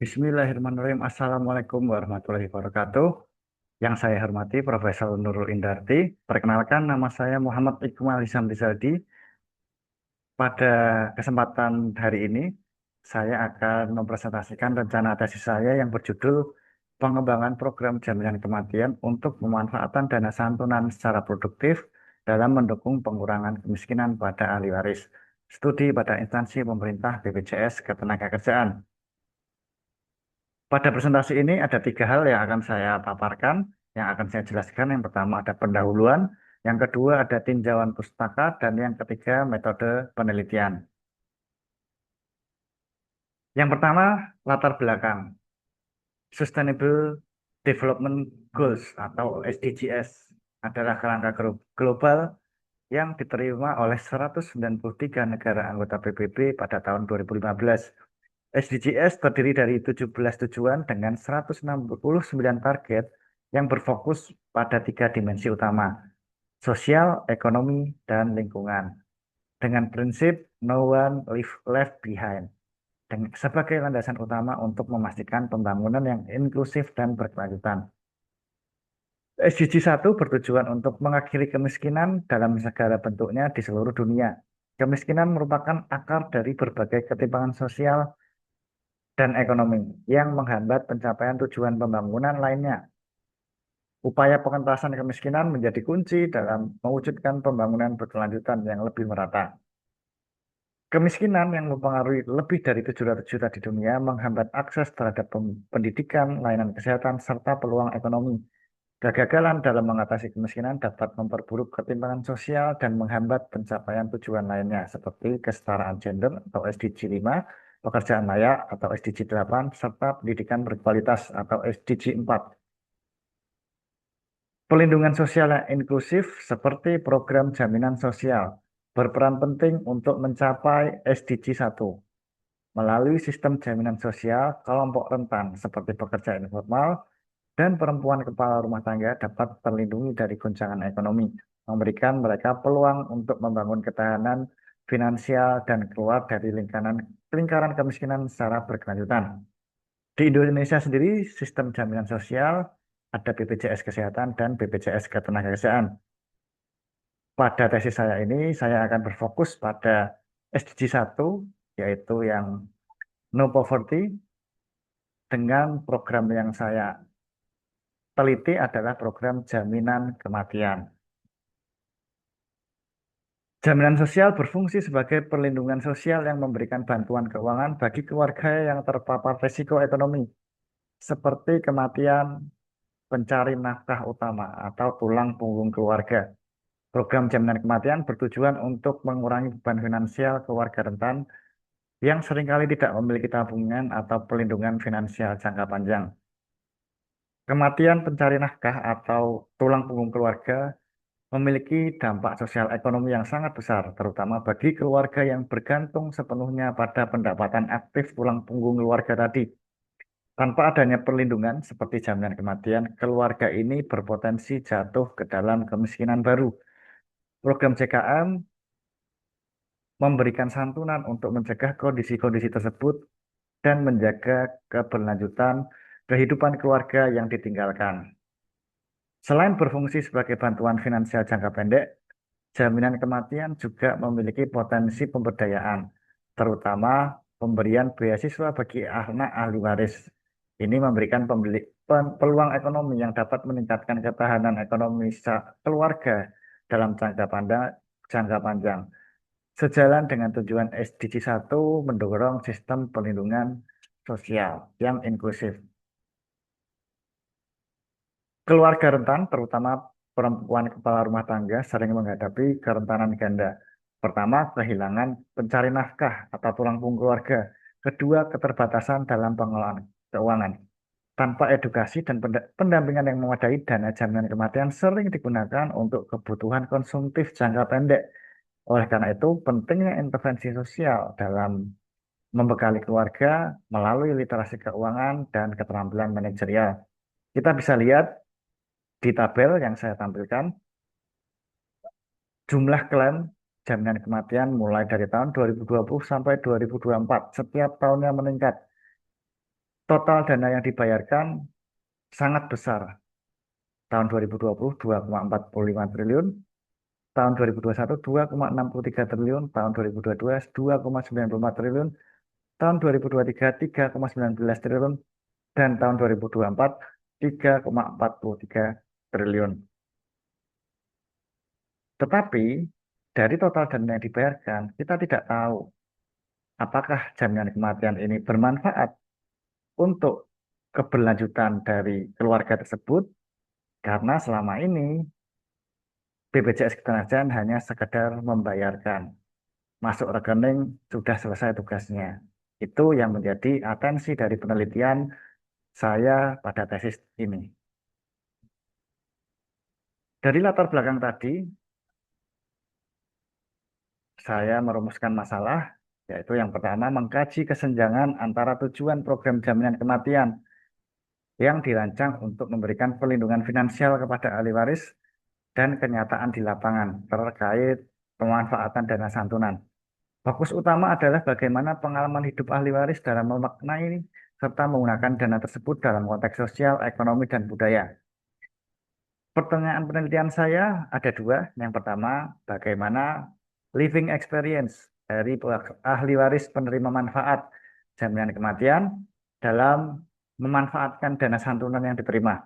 Bismillahirrahmanirrahim. Assalamualaikum warahmatullahi wabarakatuh. Yang saya hormati Profesor Nurul Indarti. Perkenalkan, nama saya Muhammad Iqmal Hisam Rizaldi. Pada kesempatan hari ini, saya akan mempresentasikan rencana tesis saya yang berjudul Pengembangan Program Jaminan Kematian untuk Pemanfaatan Dana Santunan secara Produktif dalam Mendukung Pengurangan Kemiskinan pada Ahli Waris. Studi pada instansi pemerintah BPJS Ketenagakerjaan. Pada presentasi ini ada tiga hal yang akan saya paparkan, yang akan saya jelaskan. Yang pertama ada pendahuluan, yang kedua ada tinjauan pustaka, dan yang ketiga metode penelitian. Yang pertama, latar belakang. Sustainable Development Goals atau SDGs adalah kerangka global yang diterima oleh 193 negara anggota PBB pada tahun 2015. SDGs terdiri dari 17 tujuan dengan 169 target yang berfokus pada tiga dimensi utama, sosial, ekonomi, dan lingkungan, dengan prinsip no one left behind, sebagai landasan utama untuk memastikan pembangunan yang inklusif dan berkelanjutan. SDG 1 bertujuan untuk mengakhiri kemiskinan dalam segala bentuknya di seluruh dunia. Kemiskinan merupakan akar dari berbagai ketimpangan sosial dan ekonomi yang menghambat pencapaian tujuan pembangunan lainnya. Upaya pengentasan kemiskinan menjadi kunci dalam mewujudkan pembangunan berkelanjutan yang lebih merata. Kemiskinan yang mempengaruhi lebih dari 700 juta di dunia menghambat akses terhadap pendidikan, layanan kesehatan, serta peluang ekonomi. Kegagalan dalam mengatasi kemiskinan dapat memperburuk ketimpangan sosial dan menghambat pencapaian tujuan lainnya seperti kesetaraan gender atau SDG 5, pekerjaan layak atau SDG 8, serta pendidikan berkualitas atau SDG 4. Pelindungan sosial yang inklusif seperti program jaminan sosial berperan penting untuk mencapai SDG 1. Melalui sistem jaminan sosial, kelompok rentan seperti pekerja informal dan perempuan kepala rumah tangga dapat terlindungi dari goncangan ekonomi, memberikan mereka peluang untuk membangun ketahanan finansial dan keluar dari lingkaran kemiskinan secara berkelanjutan. Di Indonesia sendiri, sistem jaminan sosial ada BPJS Kesehatan dan BPJS Ketenagakerjaan. Pada tesis saya ini, saya akan berfokus pada SDG 1, yaitu yang no poverty, dengan program yang saya teliti adalah program jaminan kematian. Jaminan sosial berfungsi sebagai perlindungan sosial yang memberikan bantuan keuangan bagi keluarga yang terpapar risiko ekonomi, seperti kematian pencari nafkah utama atau tulang punggung keluarga. Program jaminan kematian bertujuan untuk mengurangi beban finansial keluarga rentan yang seringkali tidak memiliki tabungan atau pelindungan finansial jangka panjang. Kematian pencari nafkah atau tulang punggung keluarga memiliki dampak sosial ekonomi yang sangat besar, terutama bagi keluarga yang bergantung sepenuhnya pada pendapatan aktif tulang punggung keluarga tadi. Tanpa adanya perlindungan seperti jaminan kematian, keluarga ini berpotensi jatuh ke dalam kemiskinan baru. Program JKM memberikan santunan untuk mencegah kondisi-kondisi tersebut dan menjaga keberlanjutan kehidupan keluarga yang ditinggalkan. Selain berfungsi sebagai bantuan finansial jangka pendek, jaminan kematian juga memiliki potensi pemberdayaan, terutama pemberian beasiswa bagi anak ahli waris. Ini memberikan peluang ekonomi yang dapat meningkatkan ketahanan ekonomi keluarga dalam jangka panjang. Sejalan dengan tujuan SDG 1 mendorong sistem perlindungan sosial yang inklusif. Keluarga rentan, terutama perempuan kepala rumah tangga, sering menghadapi kerentanan ganda. Pertama, kehilangan pencari nafkah atau tulang punggung keluarga. Kedua, keterbatasan dalam pengelolaan keuangan. Tanpa edukasi dan pendampingan yang memadai, dana jaminan kematian sering digunakan untuk kebutuhan konsumtif jangka pendek. Oleh karena itu, pentingnya intervensi sosial dalam membekali keluarga melalui literasi keuangan dan keterampilan manajerial. Kita bisa lihat di tabel yang saya tampilkan, jumlah klaim jaminan kematian mulai dari tahun 2020 sampai 2024, setiap tahunnya meningkat. total dana yang dibayarkan sangat besar. Tahun 2020 2,45 triliun, tahun 2021 2,63 triliun, tahun 2022 2,94 triliun, tahun 2023 3,19 triliun, dan tahun 2024 3,43 triliun. Tetapi dari total dana yang dibayarkan, kita tidak tahu apakah jaminan kematian ini bermanfaat untuk keberlanjutan dari keluarga tersebut, karena selama ini BPJS Ketenagakerjaan hanya sekedar membayarkan. Masuk rekening sudah selesai tugasnya. Itu yang menjadi atensi dari penelitian saya pada tesis ini. Dari latar belakang tadi, saya merumuskan masalah, yaitu yang pertama mengkaji kesenjangan antara tujuan program jaminan kematian yang dirancang untuk memberikan perlindungan finansial kepada ahli waris dan kenyataan di lapangan terkait pemanfaatan dana santunan. Fokus utama adalah bagaimana pengalaman hidup ahli waris dalam memaknai serta menggunakan dana tersebut dalam konteks sosial, ekonomi, dan budaya. Pertanyaan penelitian saya ada dua. Yang pertama, bagaimana living experience dari ahli waris penerima manfaat jaminan kematian dalam memanfaatkan dana santunan yang diterima.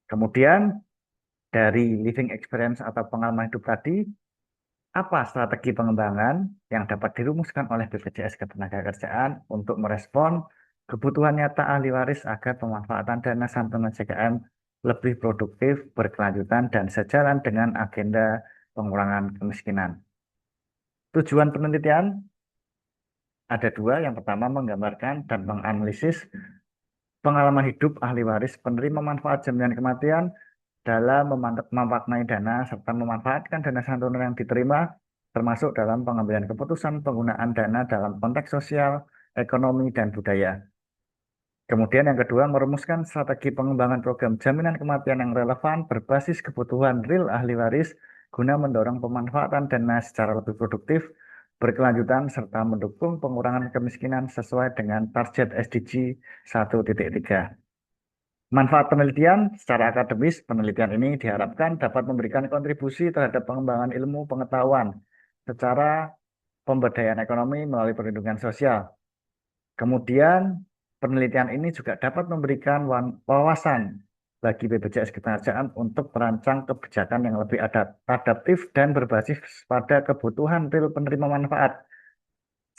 Kemudian, dari living experience atau pengalaman hidup tadi, apa strategi pengembangan yang dapat dirumuskan oleh BPJS Ketenagakerjaan untuk merespon kebutuhan nyata ahli waris agar pemanfaatan dana santunan JKM lebih produktif, berkelanjutan, dan sejalan dengan agenda pengurangan kemiskinan. Tujuan penelitian ada dua. Yang pertama, menggambarkan dan menganalisis pengalaman hidup ahli waris penerima manfaat jaminan kematian dalam memaknai dana serta memanfaatkan dana santunan yang diterima, termasuk dalam pengambilan keputusan penggunaan dana dalam konteks sosial, ekonomi, dan budaya. Kemudian yang kedua, merumuskan strategi pengembangan program jaminan kematian yang relevan berbasis kebutuhan real ahli waris guna mendorong pemanfaatan dana secara lebih produktif, berkelanjutan, serta mendukung pengurangan kemiskinan sesuai dengan target SDG 1.3. Manfaat penelitian secara akademis, penelitian ini diharapkan dapat memberikan kontribusi terhadap pengembangan ilmu pengetahuan secara pemberdayaan ekonomi melalui perlindungan sosial. Kemudian, penelitian ini juga dapat memberikan wawasan bagi BPJS Ketenagakerjaan untuk merancang kebijakan yang lebih adaptif dan berbasis pada kebutuhan real penerima manfaat,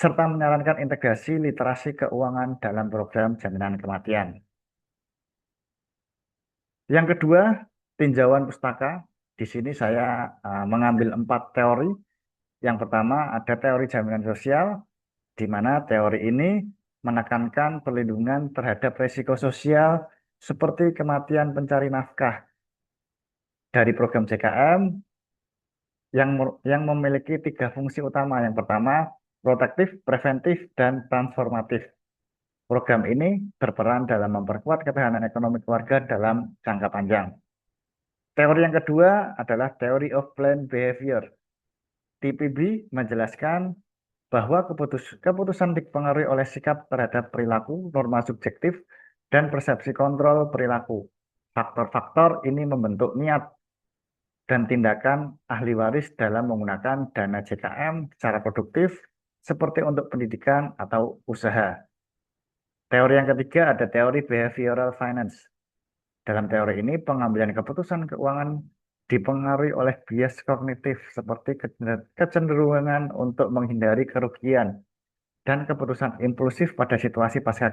serta menyarankan integrasi literasi keuangan dalam program jaminan kematian. Yang kedua, tinjauan pustaka. Di sini saya mengambil 4 teori. Yang pertama ada teori jaminan sosial, di mana teori ini menekankan perlindungan terhadap risiko sosial seperti kematian pencari nafkah dari program JKM yang memiliki 3 fungsi utama. Yang pertama, protektif, preventif, dan transformatif. Program ini berperan dalam memperkuat ketahanan ekonomi keluarga dalam jangka panjang. Teori yang kedua adalah Theory of Planned Behavior. TPB menjelaskan bahwa keputusan dipengaruhi oleh sikap terhadap perilaku, norma subjektif, dan persepsi kontrol perilaku. Faktor-faktor ini membentuk niat dan tindakan ahli waris dalam menggunakan dana JKM secara produktif, seperti untuk pendidikan atau usaha. Teori yang ketiga ada teori behavioral finance. Dalam teori ini, pengambilan keputusan keuangan dipengaruhi oleh bias kognitif seperti kecenderungan untuk menghindari kerugian dan keputusan impulsif pada situasi pasca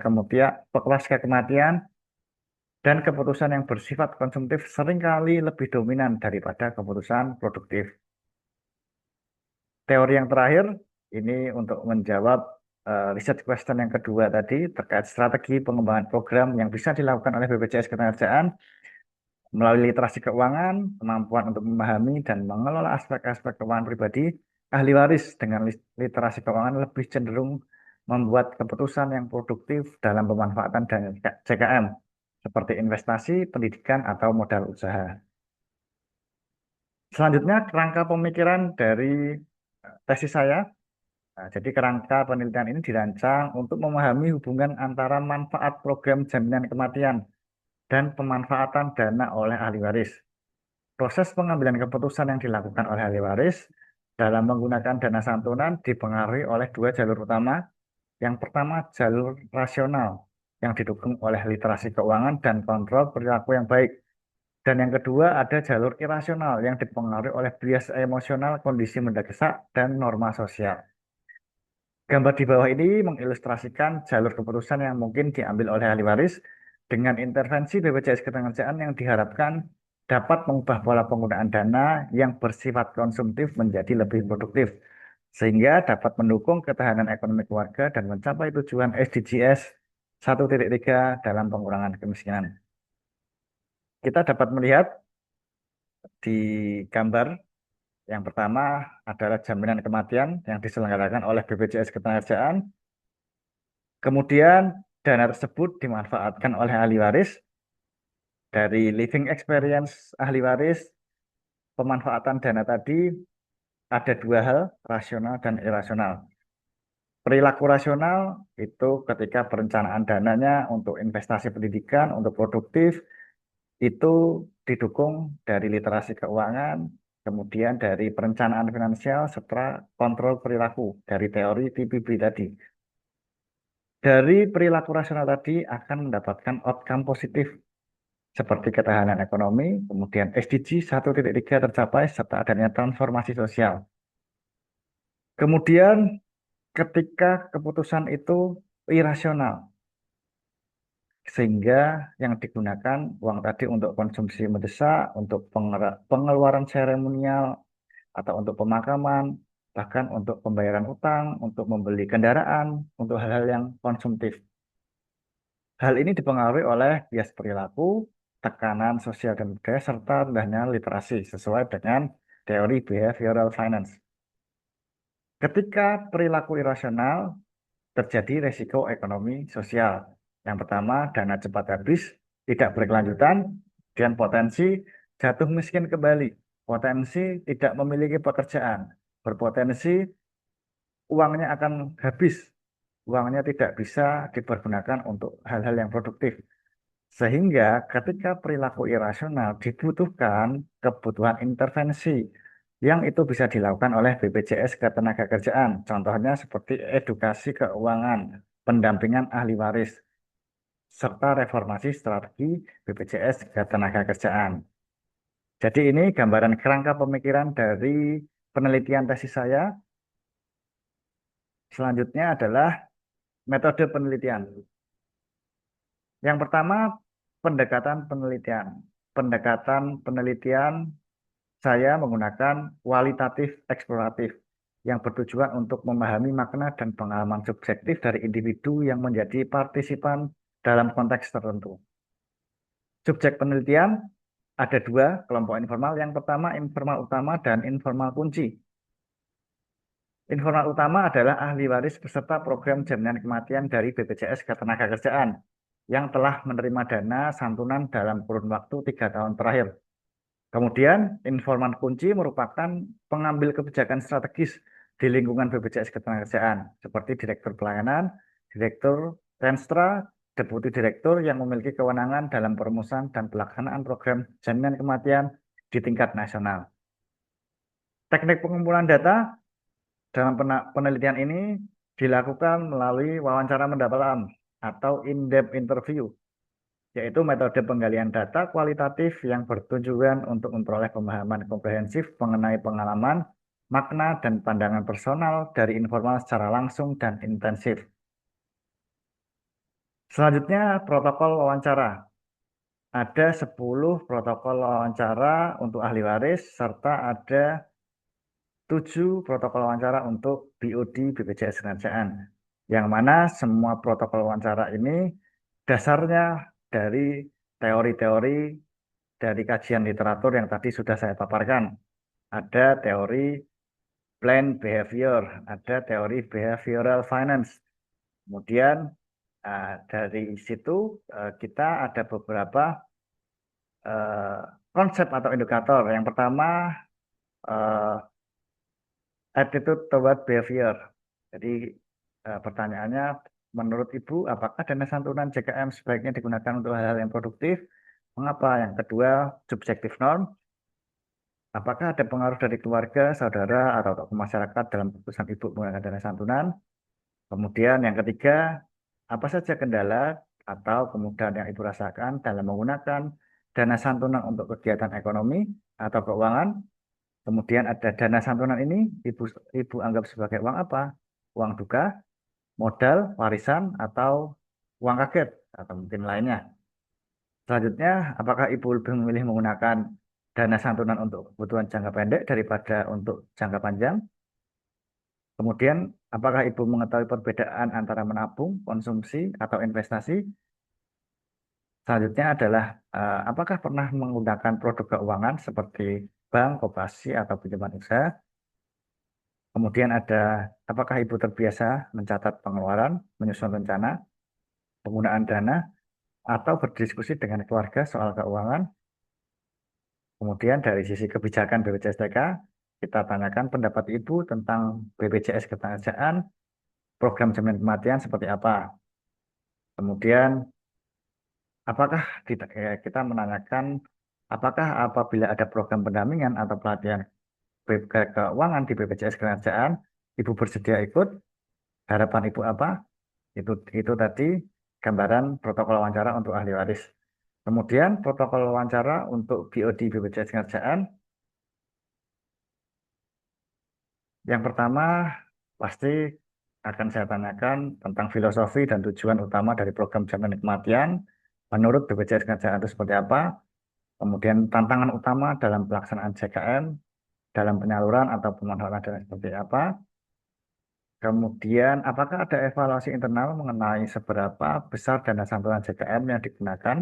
kematian, dan keputusan yang bersifat konsumtif seringkali lebih dominan daripada keputusan produktif. Teori yang terakhir ini untuk menjawab research question yang kedua tadi terkait strategi pengembangan program yang bisa dilakukan oleh BPJS Ketenagakerjaan melalui literasi keuangan, kemampuan untuk memahami dan mengelola aspek-aspek keuangan pribadi. Ahli waris dengan literasi keuangan lebih cenderung membuat keputusan yang produktif dalam pemanfaatan dana JKM seperti investasi, pendidikan, atau modal usaha. Selanjutnya, kerangka pemikiran dari tesis saya. Nah, jadi kerangka penelitian ini dirancang untuk memahami hubungan antara manfaat program jaminan kematian dan pemanfaatan dana oleh ahli waris. Proses pengambilan keputusan yang dilakukan oleh ahli waris dalam menggunakan dana santunan dipengaruhi oleh dua jalur utama. Yang pertama, jalur rasional yang didukung oleh literasi keuangan dan kontrol perilaku yang baik. Dan yang kedua, ada jalur irasional yang dipengaruhi oleh bias emosional, kondisi mendesak, dan norma sosial. Gambar di bawah ini mengilustrasikan jalur keputusan yang mungkin diambil oleh ahli waris dengan intervensi BPJS Ketenagakerjaan yang diharapkan dapat mengubah pola penggunaan dana yang bersifat konsumtif menjadi lebih produktif, sehingga dapat mendukung ketahanan ekonomi keluarga dan mencapai tujuan SDGs 1.3 dalam pengurangan kemiskinan. Kita dapat melihat di gambar yang pertama adalah jaminan kematian yang diselenggarakan oleh BPJS Ketenagakerjaan. Kemudian dana tersebut dimanfaatkan oleh ahli waris. Dari living experience ahli waris, pemanfaatan dana tadi ada dua hal, rasional dan irasional. Perilaku rasional itu ketika perencanaan dananya untuk investasi pendidikan, untuk produktif, itu didukung dari literasi keuangan, kemudian dari perencanaan finansial, serta kontrol perilaku dari teori TPB tadi. Dari perilaku rasional tadi akan mendapatkan outcome positif seperti ketahanan ekonomi, kemudian SDG 1.3 tercapai, serta adanya transformasi sosial. Kemudian ketika keputusan itu irasional, sehingga yang digunakan uang tadi untuk konsumsi mendesak, untuk pengeluaran seremonial, atau untuk pemakaman, bahkan untuk pembayaran utang, untuk membeli kendaraan, untuk hal-hal yang konsumtif. Hal ini dipengaruhi oleh bias perilaku, tekanan sosial dan budaya, serta rendahnya literasi sesuai dengan teori behavioral finance. Ketika perilaku irasional, terjadi resiko ekonomi sosial. Yang pertama, dana cepat habis, tidak berkelanjutan, dan potensi jatuh miskin kembali. Potensi tidak memiliki pekerjaan, berpotensi uangnya akan habis, uangnya tidak bisa dipergunakan untuk hal-hal yang produktif. Sehingga ketika perilaku irasional dibutuhkan kebutuhan intervensi yang itu bisa dilakukan oleh BPJS Ketenagakerjaan. Contohnya seperti edukasi keuangan, pendampingan ahli waris, serta reformasi strategi BPJS Ketenagakerjaan. Jadi ini gambaran kerangka pemikiran dari penelitian tesis saya. Selanjutnya adalah metode penelitian. Yang pertama, pendekatan penelitian. Pendekatan penelitian saya menggunakan kualitatif eksploratif yang bertujuan untuk memahami makna dan pengalaman subjektif dari individu yang menjadi partisipan dalam konteks tertentu. Subjek penelitian ada dua kelompok informal. Yang pertama informal utama dan informal kunci. Informal utama adalah ahli waris peserta program jaminan kematian dari BPJS Ketenagakerjaan yang telah menerima dana santunan dalam kurun waktu 3 tahun terakhir. Kemudian, informan kunci merupakan pengambil kebijakan strategis di lingkungan BPJS Ketenagakerjaan, seperti Direktur Pelayanan, Direktur Renstra, Deputi Direktur yang memiliki kewenangan dalam perumusan dan pelaksanaan program jaminan kematian di tingkat nasional. Teknik pengumpulan data dalam penelitian ini dilakukan melalui wawancara mendalam atau in-depth interview, yaitu metode penggalian data kualitatif yang bertujuan untuk memperoleh pemahaman komprehensif mengenai pengalaman, makna, dan pandangan personal dari informal secara langsung dan intensif. Selanjutnya, protokol wawancara. Ada 10 protokol wawancara untuk ahli waris, serta ada 7 protokol wawancara untuk BOD BPJS Ketenagakerjaan. Yang mana semua protokol wawancara ini dasarnya dari teori-teori dari kajian literatur yang tadi sudah saya paparkan. Ada teori planned behavior, ada teori behavioral finance. Kemudian dari situ kita ada beberapa eh, konsep atau indikator. Yang pertama, attitude toward behavior. Jadi pertanyaannya, menurut Ibu, apakah dana santunan JKM sebaiknya digunakan untuk hal-hal yang produktif? Mengapa? Yang kedua, subjektif norm. Apakah ada pengaruh dari keluarga, saudara, atau tokoh masyarakat dalam keputusan Ibu menggunakan dana santunan? Kemudian yang ketiga, apa saja kendala atau kemudahan yang Ibu rasakan dalam menggunakan dana santunan untuk kegiatan ekonomi atau keuangan? Kemudian ada dana santunan ini Ibu anggap sebagai uang apa? Uang duka, modal, warisan, atau uang kaget, atau mungkin lainnya. Selanjutnya, apakah Ibu lebih memilih menggunakan dana santunan untuk kebutuhan jangka pendek daripada untuk jangka panjang? Kemudian, apakah Ibu mengetahui perbedaan antara menabung, konsumsi, atau investasi? Selanjutnya adalah, apakah pernah menggunakan produk keuangan seperti bank, koperasi, atau pinjaman usaha? Kemudian ada, apakah Ibu terbiasa mencatat pengeluaran, menyusun rencana, penggunaan dana, atau berdiskusi dengan keluarga soal keuangan? Kemudian dari sisi kebijakan BPJS TK, kita tanyakan pendapat Ibu tentang BPJS Ketenagakerjaan, program jaminan kematian seperti apa. Kemudian, apakah kita menanyakan apakah apabila ada program pendampingan atau pelatihan keuangan di BPJS Ketenagakerjaan, Ibu bersedia ikut? Harapan Ibu apa? Itu tadi gambaran protokol wawancara untuk ahli waris. Kemudian protokol wawancara untuk BOD BPJS Ketenagakerjaan. Yang pertama, pasti akan saya tanyakan tentang filosofi dan tujuan utama dari program jaminan kematian menurut BPJS Ketenagakerjaan itu seperti apa. Kemudian tantangan utama dalam pelaksanaan JKM, dalam penyaluran atau pemanfaatan dana seperti apa. Kemudian, apakah ada evaluasi internal mengenai seberapa besar dana santunan JKM yang digunakan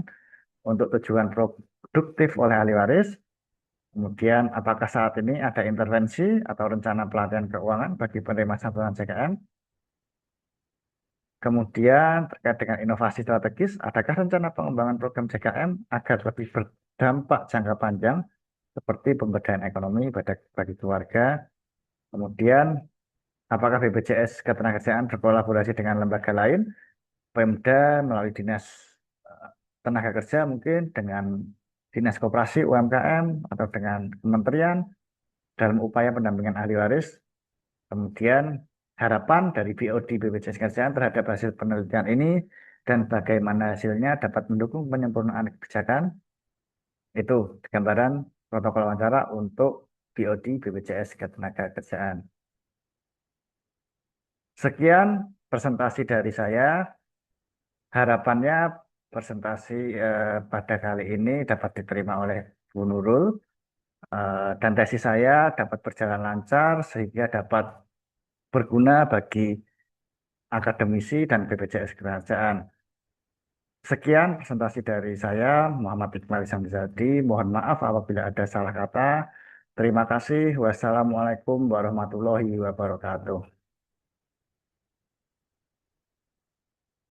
untuk tujuan produktif oleh ahli waris? Kemudian, apakah saat ini ada intervensi atau rencana pelatihan keuangan bagi penerima santunan JKM? Kemudian, terkait dengan inovasi strategis, adakah rencana pengembangan program JKM agar lebih berdampak jangka panjang, seperti pemberdayaan ekonomi bagi keluarga? Kemudian, apakah BPJS Ketenagakerjaan berkolaborasi dengan lembaga lain, Pemda melalui Dinas eh, Tenaga Kerja mungkin dengan Dinas Koperasi UMKM atau dengan kementerian dalam upaya pendampingan ahli waris. Kemudian harapan dari BOD BPJS Kesehatan terhadap hasil penelitian ini dan bagaimana hasilnya dapat mendukung penyempurnaan kebijakan. Itu gambaran protokol wawancara untuk BOD BPJS Ketenagakerjaan. Sekian presentasi dari saya. Harapannya presentasi pada kali ini dapat diterima oleh Bu Nurul, dan tesis saya dapat berjalan lancar sehingga dapat berguna bagi akademisi dan BPJS Kerajaan. Sekian presentasi dari saya, Muhammad Iqbal Samizadi. Mohon maaf apabila ada salah kata. Terima kasih. Wassalamualaikum warahmatullahi wabarakatuh.